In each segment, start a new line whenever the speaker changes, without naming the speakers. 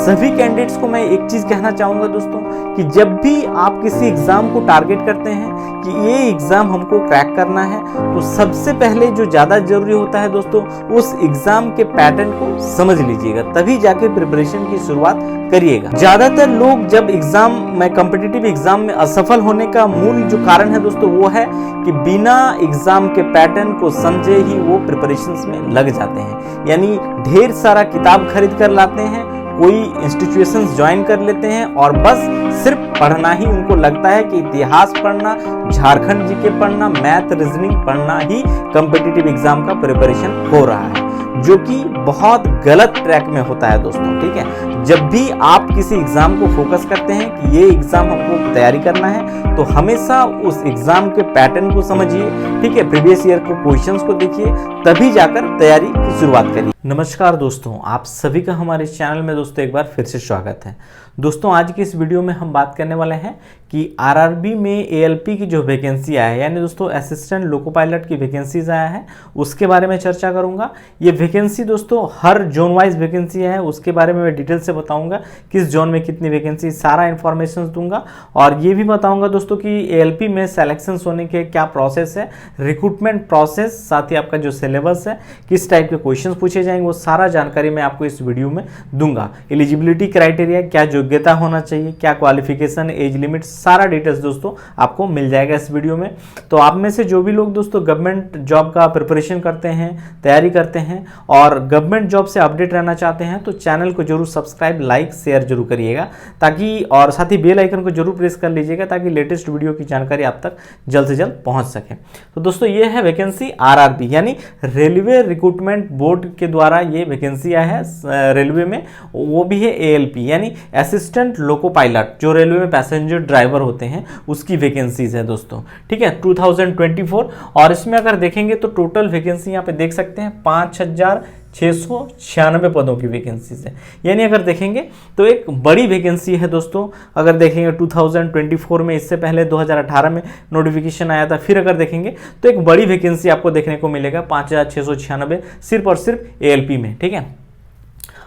सभी कैंडिडेट्स को मैं एक चीज कहना चाहूंगा दोस्तों कि जब भी आप किसी एग्जाम को टारगेट करते हैं कि ये एग्जाम हमको क्रैक करना है, तो सबसे पहले जो ज़्यादा जरूरी होता है दोस्तों, उस एग्जाम के पैटर्न को समझ लीजिएगा, तभी जाके प्रिपरेशन की शुरुआत करिएगा। ज़्यादातर लोग जब एग्जाम में कॉम्पिटिटिव एग्जाम में असफल होने का मूल जो कारण है दोस्तों वो है कि बिना एग्जाम के पैटर्न को समझे ही वो प्रिपरेशंस में लग जाते हैं। यानी ढेर सारा किताब खरीद कर लाते हैं, कोई इंस्टीट्यूशंस ज्वाइन कर लेते हैं और बस सिर्फ पढ़ना ही उनको लगता है कि इतिहास पढ़ना, झारखंड जीके पढ़ना, मैथ रीजनिंग पढ़ना ही कॉम्पिटिटिव एग्जाम का प्रिपरेशन हो रहा है, जो कि बहुत गलत ट्रैक में होता है दोस्तों। ठीक है, जब भी आप किसी एग्जाम को फोकस करते हैं कि ये एग्जाम हमको तैयारी करना है, तो हमेशा उस एग्जाम के पैटर्न को समझिए। ठीक है, प्रीवियस ईयर को क्वेश्चंस को देखिए, तभी जाकर तैयारी की शुरुआत करिए। नमस्कार दोस्तों, आप सभी का हमारे चैनल में दोस्तों एक बार फिर से स्वागत है। दोस्तों आज की इस वीडियो में हम बात करने वाले हैं कि आरआरबी में एएलपी की जो वैकेंसी आया है, यानी दोस्तों असिस्टेंट लोको पायलट की वैकेंसीज आया है, उसके बारे में चर्चा करूंगा। ये वैकेंसी दोस्तों हर जोन वाइज वैकेंसी है, उसके बारे में मैं डिटेल से बताऊंगा किस जोन में कितनी वैकेंसी, सारा इन्फॉर्मेशन दूंगा। और ये भी बताऊंगा दोस्तों कि एएलपी में सिलेक्शन होने के क्या प्रोसेस है, रिक्रूटमेंट प्रोसेस, साथ ही आपका जो सिलेबस है, किस टाइप के क्वेश्चन पूछे जाएंगे, वो सारा जानकारी मैं आपको इस वीडियो में दूंगा। एलिजिबिलिटी क्राइटेरिया, क्या योग्यता होना चाहिए, क्या क्वालिफिकेशन, एज लिमिट, सारा डिटेल्स दोस्तों आपको मिल जाएगा इस वीडियो में। तो आप में से जो भी लोग दोस्तों गवर्नमेंट जॉब का प्रिपरेशन करते हैं, तैयारी करते हैं और गवर्नमेंट जॉब से अपडेट रहना चाहते हैं, तो चैनल को जरूर सब्सक्राइब, लाइक, शेयर जरूर करिएगा, ताकि और साथ ही बेल आइकन को जरूर प्रेस कर लीजिएगा ताकि लेटेस्ट वीडियो की जानकारी आप तक जल्द से जल्द पहुंच सके। तो दोस्तों ये है वैकेंसी आरआरबी यानी रेलवे रिक्रूटमेंट बोर्ड के द्वारा ये वैकेंसी आया है रेलवे में, वो भी है एएलपी यानी असिस्टेंट लोको पायलट, जो रेलवे में पैसेंजर ड्राइवर होते हैं उसकी वैकेंसीज है दोस्तों। ठीक है, 2024। और इसमें अगर देखेंगे तो टोटल वैकेंसी यहाँ पे देख सकते हैं 5696 पदों की वैकेंसीज है। यानी अगर देखेंगे तो एक बड़ी वैकेंसी है दोस्तों। अगर देखेंगे 2024 में, इससे पहले 2018 में नोटिफिकेशन आया था, फिर अगर देखेंगे तो एक बड़ी वैकेंसी आपको देखने को मिलेगा 5696 सिर्फ और सिर्फ एएलपी में। ठीक है,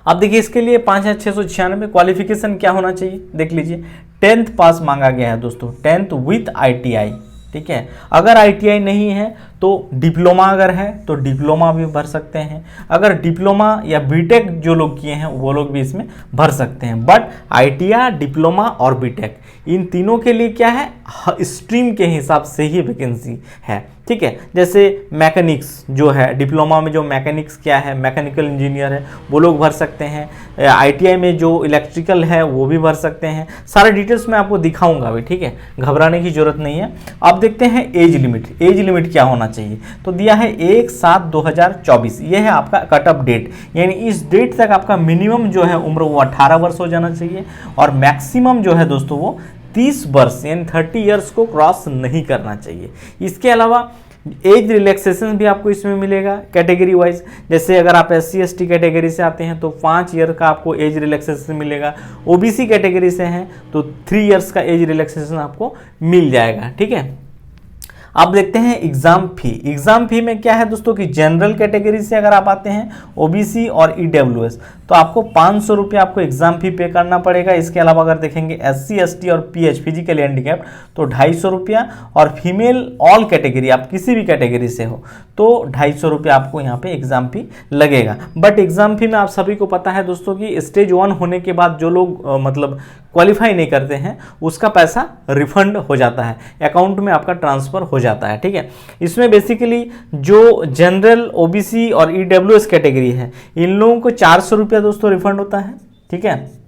अब देखिए इसके लिए 5696 क्वालिफिकेशन क्या होना चाहिए देख लीजिए। 10th पास मांगा गया है दोस्तों, 10th विथ आईटीआई। ठीक है, अगर आईटीआई नहीं है तो डिप्लोमा अगर है तो डिप्लोमा भी भर सकते हैं। अगर डिप्लोमा या बीटेक जो लोग किए हैं वो लोग भी इसमें भर सकते हैं। बट आईटीआई, डिप्लोमा और बीटेक इन तीनों के लिए क्या है, स्ट्रीम के हिसाब से ही वैकेंसी है। ठीक है, जैसे मैकेनिक्स जो है, डिप्लोमा में जो मैकेनिक्स क्या है, मैकेनिकल इंजीनियर है, वो लोग भर सकते हैं। आईटीआई में जो इलेक्ट्रिकल है वो भी भर सकते हैं। सारे डिटेल्स मैं आपको दिखाऊंगा अभी। ठीक है, घबराने की जरूरत नहीं है। अब देखते हैं एज लिमिट। एज लिमिट क्या होना चाहिए, तो दिया है 1/7/2024। ये है आपका कट ऑफ डेट, यानी इस डेट तक आपका मिनिमम जो है उम्र वो 18 वर्ष हो जाना चाहिए और मैक्सिमम जो है दोस्तों वो 30 वर्ष यानी 30 ईयर्स को क्रॉस नहीं करना चाहिए। इसके अलावा एज रिलैक्सेशन भी आपको इसमें मिलेगा कैटेगरी वाइज। जैसे अगर आप SC/ST कैटेगरी से आते हैं तो 5 ईयर का आपको एज रिलैक्सेशन मिलेगा। ओबीसी कैटेगरी से हैं तो 3 ईयर्स का एज रिलैक्सेशन आपको मिल जाएगा। ठीक है, अब देखते हैं एग्जाम फी। एग्जाम फी में क्या है दोस्तों कि जनरल कैटेगरी से अगर आप आते हैं, ओबीसी और ईडब्ल्यूएस, तो आपको 500 रुपये आपको एग्जाम फी पे करना पड़ेगा। इसके अलावा अगर देखेंगे SC/ST और PH फिजिकली हैंडीकैप्ड तो 250 रुपया, और फीमेल ऑल कैटेगरी, आप किसी भी कैटेगरी से हो तो 250 रुपया आपको यहाँ पे एग्जाम फी लगेगा। बट एग्जाम फी में आप सभी को पता है दोस्तों कि स्टेज 1 होने के बाद जो लोग मतलब क्वालिफाई नहीं करते हैं उसका पैसा रिफंड हो जाता है, अकाउंट में आपका ट्रांसफर हो जाता है। ठीक है, इसमें बेसिकली जो जनरल, ओबीसी और ईडब्ल्यूएस कैटेगरी है इन लोगों को 400 रुपया दोस्तों रिफंड होता है। ठीक है,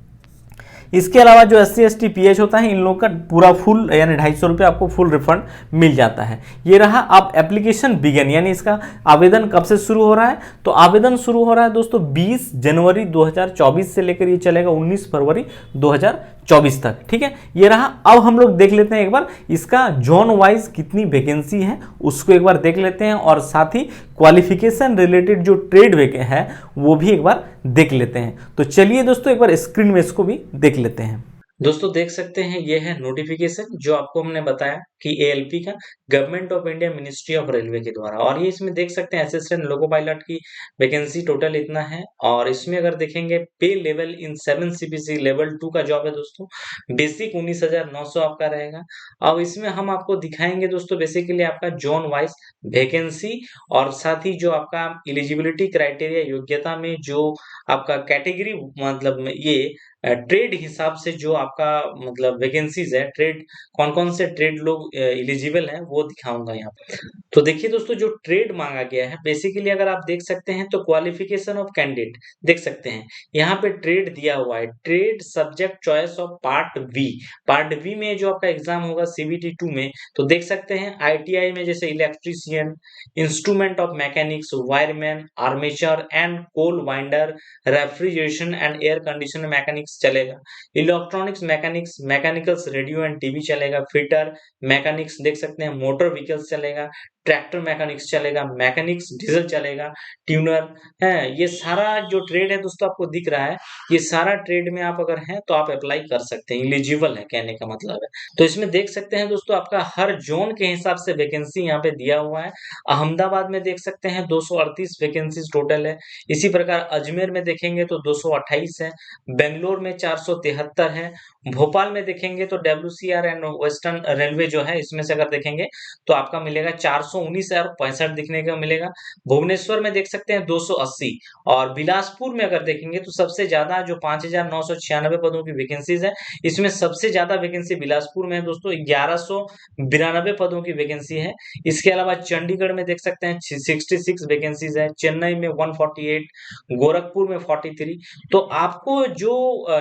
इसके अलावा जो SC/ST PH होता है इन लोगों का पूरा फुल यानी 250 रुपये आपको फुल रिफंड मिल जाता है। ये रहा। अब एप्लीकेशन बिगन यानी इसका आवेदन कब से शुरू हो रहा है, तो आवेदन शुरू हो रहा है दोस्तों 20 जनवरी 2024 से लेकर ये चलेगा 19 फरवरी 2024 तक। ठीक है, ये रहा। अब हम लोग देख लेते हैं एक बार इसका जोन वाइज कितनी वैकेंसी है उसको एक बार देख लेते हैं, और साथ ही क्वालिफिकेशन रिलेटेड जो ट्रेड है वो भी एक बार देख लेते हैं। तो चलिए दोस्तों एक बार स्क्रीन में इसको भी देख लेते हैं। दोस्तों देख सकते हैं ये है नोटिफिकेशन जो आपको हमने बताया
कि ALP का government of India ministry of railway के द्वारा। और ये इसमें देख सकते हैं असिस्टेंट लोको पायलट की वैकेंसी टोटल इतना है। और इसमें अगर देखेंगे पे लेवल इन 7 CPC लेवल 2 का जॉब है दोस्तों, बेसिक 19,900 आपका रहेगा। अब इसमें हम आपको दिखाएंगे दोस्तों बेसिकली आपका जोन वाइज वैकेंसी और साथ ही जो आपका एलिजिबिलिटी क्राइटेरिया योग्यता में जो आपका कैटेगरी मतलब में ये ट्रेड हिसाब से जो आपका मतलब वैकेंसीज है, ट्रेड कौन कौन से ट्रेड लोग एलिजिबल हैं वो दिखाऊंगा यहाँ पे। तो देखिए दोस्तों जो ट्रेड मांगा गया है बेसिकली अगर आप देख सकते हैं तो क्वालिफिकेशन ऑफ कैंडिडेट देख सकते हैं यहाँ पे ट्रेड दिया हुआ है, trade subject choice of part V में जो आपका एग्जाम होगा CBT 2 में, तो देख सकते हैं ITI में जैसे electrician, instrument of mechanics, wireman, armature and coil winder, refrigeration and air conditioner mechanics चलेगा, electronics mechanics, mechanicals radio and TV चलेगा, फिटर मैकेनिक्स देख सकते हैं, मोटर व्हीकल्स चलेगा, ट्रैक्टर मैकेनिक्स चलेगा, मैकेनिक्स डीजल चलेगा, ट्यूनर है। ये सारा जो ट्रेड है दोस्तों आपको दिख रहा है, ये सारा ट्रेड में आप अगर हैं तो आप अप्लाई कर सकते हैं, एलिजिबल है कहने का मतलब है। तो इसमें देख सकते हैं दोस्तों आपका हर जोन के हिसाब से वैकेंसी यहाँ पे दिया हुआ है। अहमदाबाद में देख सकते हैं 238 वैकेंसीज टोटल है। इसी प्रकार अजमेर में देखेंगे तो 228 है, बेंगलोर में 473 है, भोपाल में देखेंगे तो WCR एंड वेस्टर्न रेलवे जो है इसमें से अगर देखेंगे तो आपका मिलेगा 419 और 65 दिखने का मिलेगा। भुवनेश्वर में देख सकते हैं 280 और बिलासपुर में अगर देखेंगे तो सबसे ज्यादा जो 5,996 पदों की वैकेंसीज है, इसमें सबसे ज्यादा वैकेंसी बिलासपुर में है दोस्तों, 1192 पदों की वैकेंसी है। इसके अलावा चंडीगढ़ में देख सकते हैं 66 वैकेंसीज है, चेन्नई में 148, गोरखपुर में 43। तो आपको जो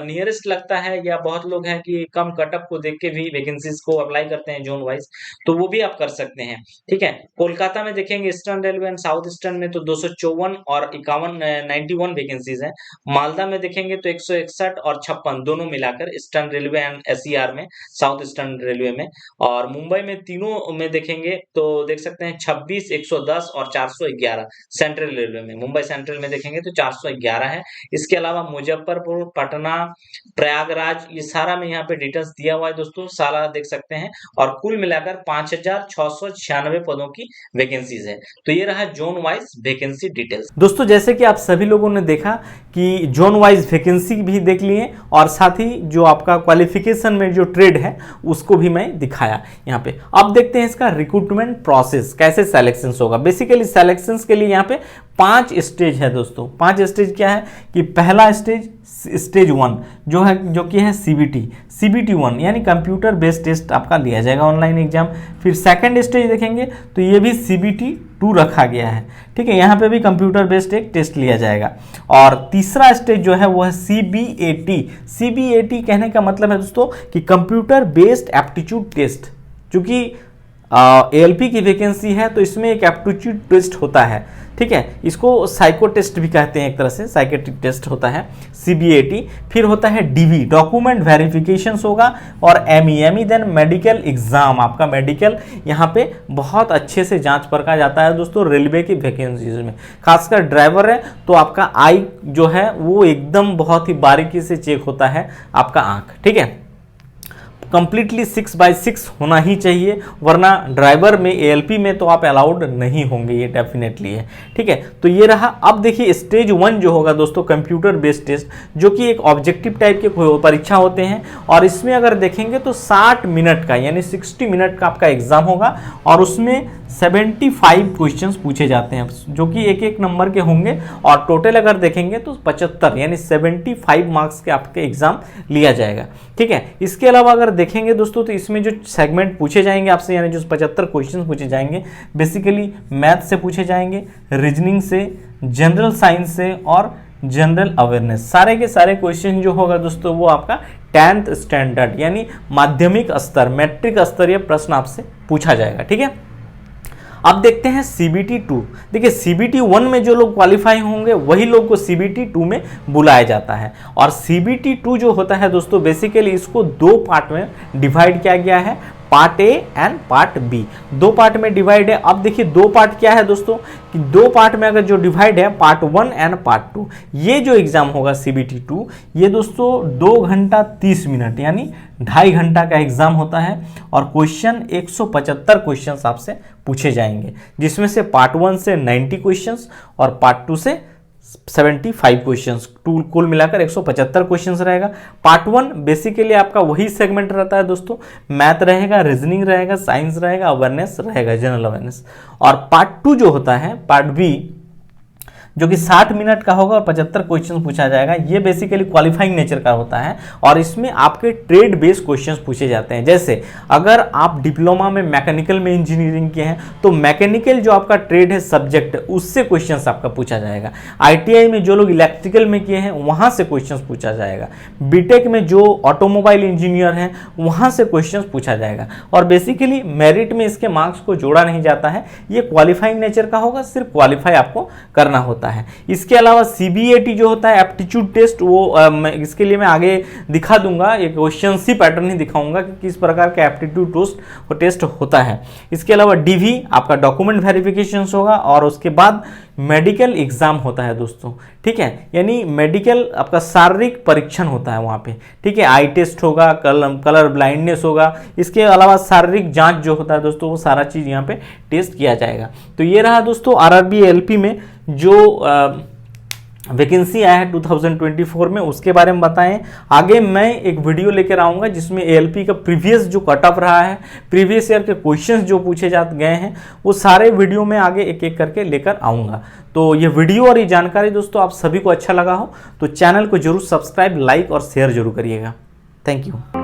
नियरेस्ट लगता है या बहुत लोग हैं कि कम कटअप को देख के भी वैकेंसीज को अप्लाई करते हैं जोन वाइज, तो वो भी आप कर सकते हैं। ठीक है, कोलकाता में देखेंगे eastern railway and south eastern में तो 254 और 91 वैकेंसीज है। मालदा में देखेंगे तो 161 और 56 दोनों मिलाकर ईस्टर्न रेलवे एंड SER में, साउथ ईस्टर्न रेलवे में। और मुंबई में तीनों में देखेंगे तो देख सकते हैं 26, 110 और 411 सेंट्रल रेलवे में। मुंबई सेंट्रल में देखेंगे तो 411 है। इसके अलावा मुजफ्फरपुर, पटना, प्रयागराज, ये सारा में यहाँ पे डिटेल्स दिया हुआ है दोस्तों, सारा देख सकते हैं। और कुल मिलाकर 5,696 पदों की वैकेंसीज है। तो ये रहा जोन वाइज वैकेंसी डिटेल्स।
दोस्तों जैसे कि आप सभी लोगों ने देखा कि जोन वाइज वैकेंसी भी देख लिए और साथ ही जो आपका क्वालिफिकेशन में जो ट्रेड है उसको भी मैं दिखाया यहाँ पे। अब देखते हैं इसका रिक्रूटमेंट प्रोसेस कैसे सिलेक्शन होगा। बेसिकली सिलेक्शन के लिए यहाँ पे 5 स्टेज है दोस्तों। 5 स्टेज क्या है कि पहला स्टेज 1 जो है, जो कि है CBT 1 यानी कंप्यूटर बेस्ड टेस्ट आपका लिया जाएगा, ऑनलाइन एग्जाम। फिर सेकंड स्टेज देखेंगे तो ये भी CBT 2 रखा गया है। ठीक है, यहाँ पे भी कंप्यूटर बेस्ड एक टेस्ट लिया जाएगा। और तीसरा स्टेज जो है वो है CBAT कहने का मतलब है दोस्तों कि कंप्यूटर बेस्ड एप्टीट्यूड टेस्ट। चूंकि ALP की वैकेंसी है तो इसमें एक एप्टीट्यूड टेस्ट होता है। ठीक है, इसको साइको टेस्ट भी कहते हैं, एक तरह से साइकेट्रिक टेस्ट होता है CBAT। फिर होता है DV डॉक्यूमेंट वेरिफिकेशन होगा, और MEME देन मेडिकल एग्जाम। आपका मेडिकल यहाँ पे बहुत अच्छे से जांच परखा जाता है दोस्तों रेलवे की वैकेंसीज में। खासकर ड्राइवर है तो आपका आई जो है वो एकदम बहुत ही बारीकी से चेक होता है, आपका आंख। ठीक है, कंप्लीटली 6/6 होना ही चाहिए, वरना ड्राइवर में ALP में तो आप अलाउड नहीं होंगे, ये डेफिनेटली है। ठीक है, तो ये रहा। अब देखिए स्टेज 1 जो होगा दोस्तों कंप्यूटर बेस्ड टेस्ट, जो कि एक ऑब्जेक्टिव टाइप के परीक्षा होते हैं। और इसमें अगर देखेंगे तो 60 मिनट का यानी 60 मिनट का आपका एग्जाम होगा, और उसमें 75 क्वेश्चंस पूछे जाते हैं जो कि एक एक नंबर के होंगे। और टोटल अगर देखेंगे तो 75 यानी 75 मार्क्स के आपके एग्जाम लिया जाएगा। ठीक है, इसके अलावा अगर देखेंगे दोस्तों तो इसमें जो सेगमेंट पूछे जाएंगे आपसे, यानी जो 75 क्वेश्चन पूछे जाएंगे, बेसिकली मैथ से पूछे जाएंगे, रीजनिंग से, जनरल साइंस से और जनरल अवेयरनेस। सारे के सारे क्वेश्चन जो होगा दोस्तों वो आपका 10th स्टैंडर्ड यानी माध्यमिक स्तर, मैट्रिक स्तरीय प्रश्न आपसे पूछा जाएगा। ठीक है, अब देखते हैं CBT 2। देखिए CBT 1 में जो लोग क्वालिफाई होंगे वही लोग को CBT 2 में बुलाया जाता है। और CBT 2 जो होता है दोस्तों बेसिकली इसको 2 पार्ट में डिवाइड किया गया है। Part A and part B, दो पार्ट में डिवाइड है। अब देखिए दो पार्ट क्या है दोस्तों कि दो पार्ट में अगर जो डिवाइड है पार्ट 1 एंड पार्ट 2, ये जो एग्जाम होगा CBT 2 ये दोस्तों 2 घंटा 30 मिनट यानी 2.5 घंटा का एग्जाम होता है और क्वेश्चन 175 क्वेश्चंस आपसे पूछे जाएंगे, जिसमें से पार्ट 1 से 90 क्वेश्चंस और पार्ट 2 से 75 क्वेश्चंस, कुल मिलाकर 175 क्वेश्चंस रहेगा। पार्ट 1 बेसिकली आपका वही सेगमेंट रहता है दोस्तों, मैथ रहेगा, रीजनिंग रहेगा, साइंस रहेगा, अवेयरनेस रहेगा, जनरल अवेयरनेस। और पार्ट 2 जो होता है पार्ट बी, जो कि 60 मिनट का होगा और 75 क्वेश्चन पूछा जाएगा, ये बेसिकली क्वालिफाइंग नेचर का होता है और इसमें आपके ट्रेड बेस्ड क्वेश्चंस पूछे जाते हैं। जैसे अगर आप डिप्लोमा में मैकेनिकल में इंजीनियरिंग किए हैं तो मैकेनिकल जो आपका ट्रेड है सब्जेक्ट उससे क्वेश्चंस आपका पूछा जाएगा। ITI में जो लोग इलेक्ट्रिकल में किए हैं वहां से क्वेश्चंस पूछा जाएगा। बीटेक में जो ऑटोमोबाइल इंजीनियर हैं वहां से क्वेश्चंस पूछा जाएगा। और बेसिकली मेरिट में इसके मार्क्स को जोड़ा नहीं जाता है, ये क्वालिफाइंग नेचर का होगा, सिर्फ क्वालिफाई आपको करना होता है। इसके अलावा CBAT जो होता है एप्टीट्यूड टेस्ट, वो इसके लिए मैं आगे दिखा दूंगा, एक क्वेश्चन सी पैटर्न ही दिखाऊंगा कि किस प्रकार का एप्टीट्यूड टेस्ट होता है। इसके अलावा DV आपका डॉक्यूमेंट वेरिफिकेशन होगा और उसके बाद मेडिकल एग्जाम होता है दोस्तों, ठीक है, यानी मेडिकल आपका शारीरिक परीक्षण होता है वहाँ पे, ठीक है। आई टेस्ट होगा, कलर ब्लाइंडनेस होगा, इसके अलावा शारीरिक जांच जो होता है दोस्तों वो सारा चीज़ यहाँ पे टेस्ट किया जाएगा। तो ये रहा दोस्तों RRB LP में जो वैकेंसी आया है 2024 में, उसके बारे में बताएं। आगे मैं एक वीडियो लेकर आऊँगा जिसमें ALP का प्रीवियस जो कट ऑफ रहा है, प्रीवियस ईयर के क्वेश्चंस जो पूछे जा गए हैं, वो सारे वीडियो में आगे एक एक करके लेकर आऊँगा। तो ये वीडियो और ये जानकारी दोस्तों आप सभी को अच्छा लगा हो तो चैनल को जरूर सब्सक्राइब, लाइक और शेयर जरूर करिएगा। Thank you.